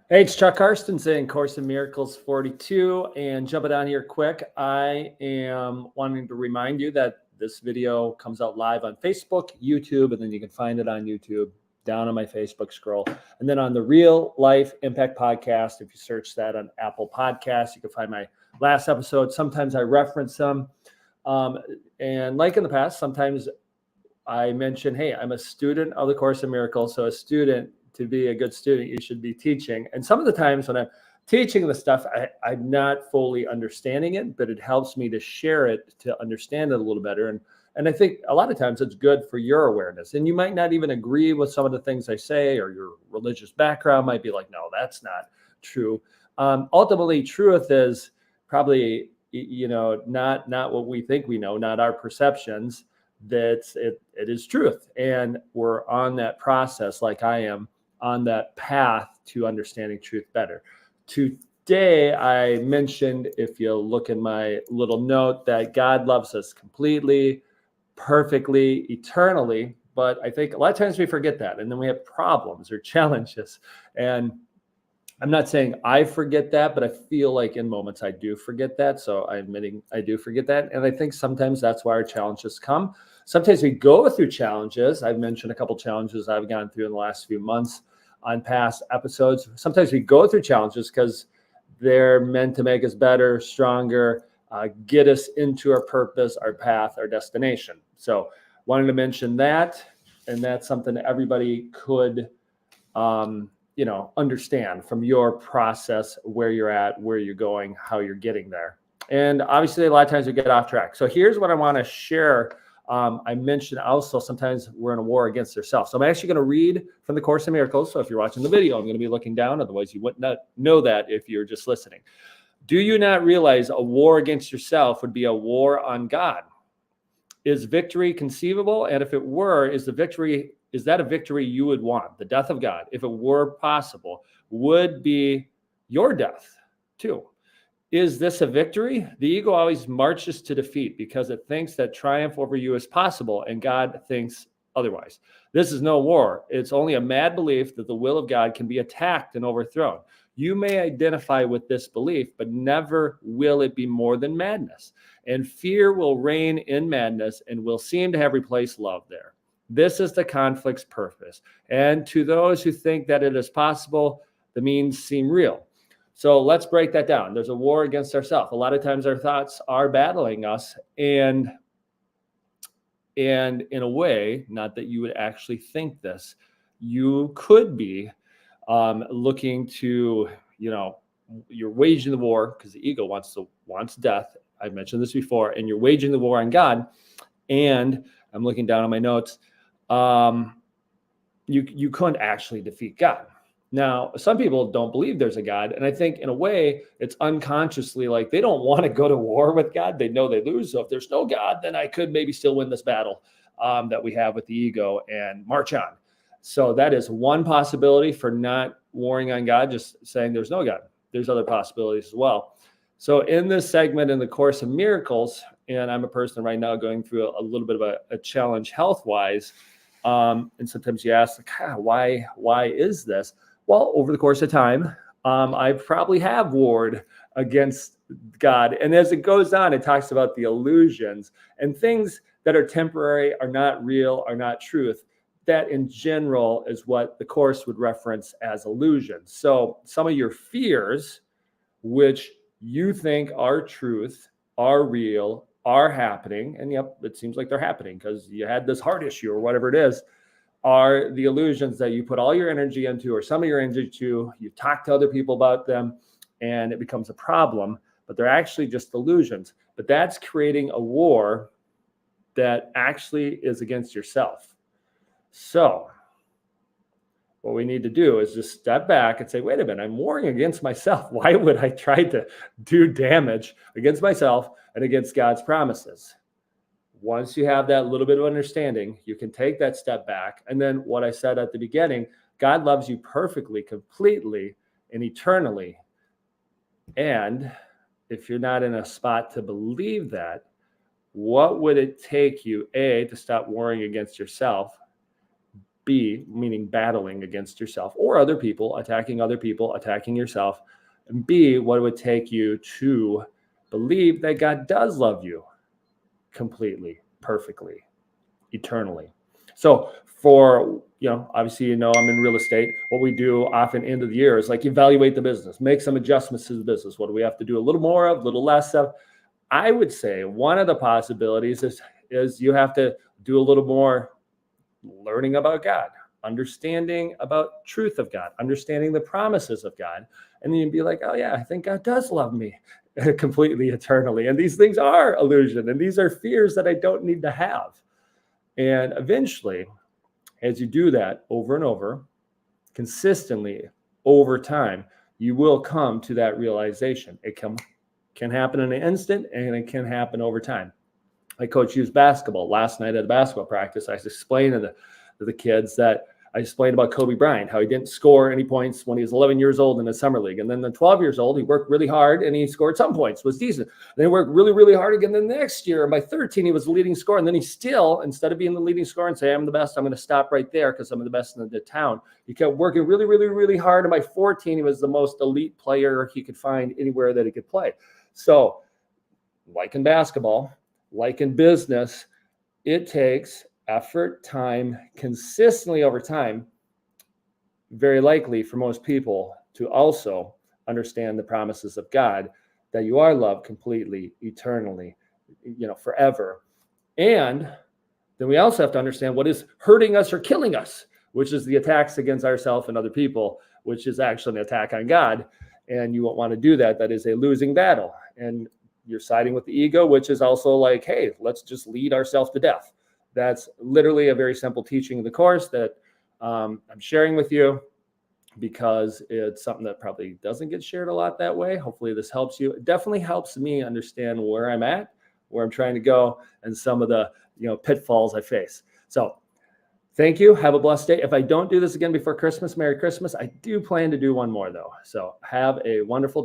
Hey, it's Chuck Karsten saying Course in Miracles 42, and jumping on here quick, I am wanting to remind you that this video comes out live on Facebook, YouTube, and then you can find it on YouTube down on my Facebook scroll. And then on the Real Life Impact Podcast, if you search that on Apple Podcasts, you can find my last episode. Sometimes I reference them. And like in the past, sometimes I mention, hey, I'm a student of the Course in Miracles. So a student, to be a good student, you should be teaching. And some of the times when I'm teaching the stuff, I'm not fully understanding it, but it helps me to share it, to understand it a little better. And I think a lot of times it's good for your awareness. And you might not even agree with some of the things I say, or your religious background might be like, no, that's not true. Ultimately, truth is probably, not what we think we know, not our perceptions. That it is truth. And we're on that process, like I am, on that path to understanding truth better. Today, I mentioned, if you look in my little note, that God loves us completely, perfectly, eternally. But I think a lot of times we forget that. And then we have problems or challenges. And I'm not saying I forget that, but I feel like in moments I do forget that. So I'm admitting I do forget that. And I think sometimes that's why our challenges come. Sometimes we go through challenges. I've mentioned a couple challenges I've gone through in the last few months on past episodes. Sometimes we go through challenges because they're meant to make us better, stronger, get us into our purpose, our path, our destination. So wanted to mention that. And that's something that everybody could understand from your process, where you're at, where you're going, how you're getting there. And obviously, a lot of times we get off track. So here's what I want to share. I mentioned also sometimes we're in a war against ourselves. So I'm actually going to read from the Course in Miracles. So if you're watching the video, I'm going to be looking down. Otherwise, you would not know that if you're just listening. Do you not realize a war against yourself would be a war on God? Is victory conceivable? And if it were, is that a victory you would want? The death of God, if it were possible, would be your death too. Is this a victory? The ego always marches to defeat because it thinks that triumph over you is possible, and God thinks otherwise. This is no war. It's only a mad belief that the will of God can be attacked and overthrown. You may identify with this belief, but never will it be more than madness. And fear will reign in madness and will seem to have replaced love there. This is the conflict's purpose. And to those who think that it is possible, the means seem real. So let's break that down. There's a war against ourselves. A lot of times our thoughts are battling us, and in a way, not that you would actually think this, you could be looking to, you're waging the war because the ego wants death. I've mentioned this before, and you're waging the war on God. And I'm looking down on my notes. You couldn't actually defeat God. Now, some people don't believe there's a God. And I think in a way, it's unconsciously like they don't want to go to war with God. They know they lose. So if there's no God, then I could maybe still win this battle that we have with the ego and march on. So that is one possibility for not warring on God, just saying there's no God. There's other possibilities as well. So in this segment in the Course in Miracles, and I'm a person right now going through a little bit of a challenge health-wise, and sometimes you ask, why is this? Well, over the course of time, I probably have warred against God. And as it goes on, it talks about the illusions and things that are temporary, are not real, are not truth. That in general is what the Course would reference as illusions. So some of your fears, which you think are truth, are real, are happening, and yep, it seems like they're happening because you had this heart issue or whatever it is, are the illusions that you put all your energy into, or some of your energy to. You talk to other people about them and it becomes a problem, but they're actually just illusions. But that's creating a war that actually is against yourself. So what we need to do is just step back and say, wait a minute, I'm warring against myself. Why would I try to do damage against myself and against God's promises? Once you have that little bit of understanding, you can take that step back. And then what I said at the beginning, God loves you perfectly, completely, and eternally. And if you're not in a spot to believe that, what would it take you, A, to stop worrying against yourself, B, meaning battling against yourself or other people, attacking yourself. And B, what it would take you to believe that God does love you completely, perfectly, eternally. So for, obviously, I'm in real estate. What we do often end of the year is like evaluate the business, make some adjustments to the business. What do we have to do a little more of, a little less of? I would say one of the possibilities is you have to do a little more learning about God, understanding about truth of God, understanding the promises of God. And then you'd be like, oh yeah, I think God does love me completely, eternally. And these things are illusion. And these are fears that I don't need to have. And eventually, as you do that over and over, consistently over time, you will come to that realization. It can happen in an instant, and it can happen over time. I coach youth basketball. Last night at a basketball practice, I was explaining to the kids that I explained about Kobe Bryant, how he didn't score any points when he was 11 years old in the summer league. And then at 12 years old, he worked really hard and he scored some points, was decent. Then he worked really, really hard again the next year. And by 13, he was the leading scorer. And then he still, instead of being the leading scorer and say, I'm the best, I'm going to stop right there because I'm the best in the town. He kept working really, really, really hard. And by 14, he was the most elite player he could find anywhere that he could play. So like in basketball, like in business, it takes effort, time, consistently over time, very likely for most people to also understand the promises of God, that you are loved completely, eternally, forever. And then we also have to understand what is hurting us or killing us, which is the attacks against ourselves and other people, which is actually an attack on God. And you won't want to do that. That is a losing battle. And you're siding with the ego, which is also like, hey, let's just lead ourselves to death. That's literally a very simple teaching of the course that I'm sharing with you because it's something that probably doesn't get shared a lot that way. Hopefully this helps you. It definitely helps me understand where I'm at, where I'm trying to go, and some of the pitfalls I face. So thank you. Have a blessed day. If I don't do this again before Christmas, Merry Christmas. I do plan to do one more though. So have a wonderful day.